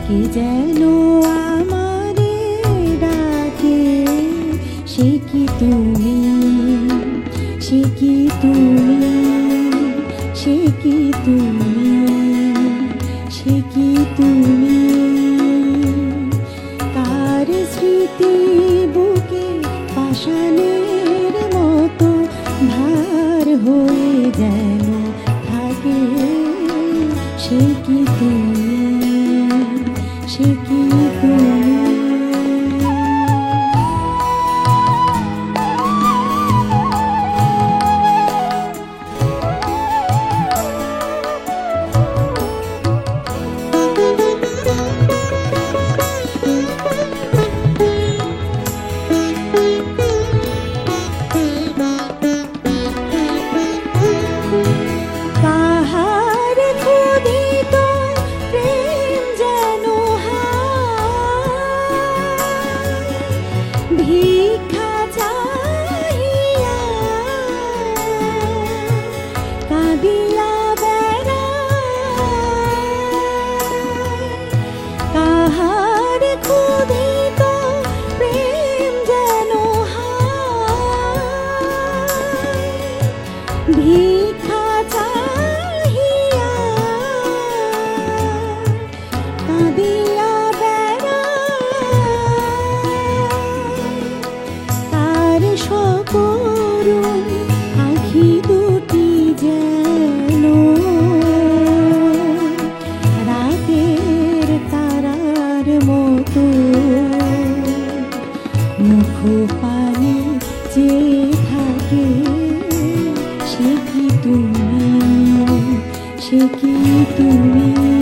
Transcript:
কে যেন আমারে ডাকে, সে কি তুমি, সে কি তুমি, সে কি তুমি, সে কি তুমি। কার স্মৃতি বুকে পাষাণের মতো ভার হয়ে যেন থাকে, সে কি তুমি, সে কি তুমি। ভিক্ষা চাহিয়া কাঁদিয়া বেড়ায়, কাহার ক্ষুধিত প্রেম যেন হায়। ভিক্ষা চাহিয়া কাঁদিয়া সকরুণ আঁখি দুটি যেন রাতের তারার মতো মুখ পানে চেয়ে থাকে, সে কি তুমি, সে কি তুমি।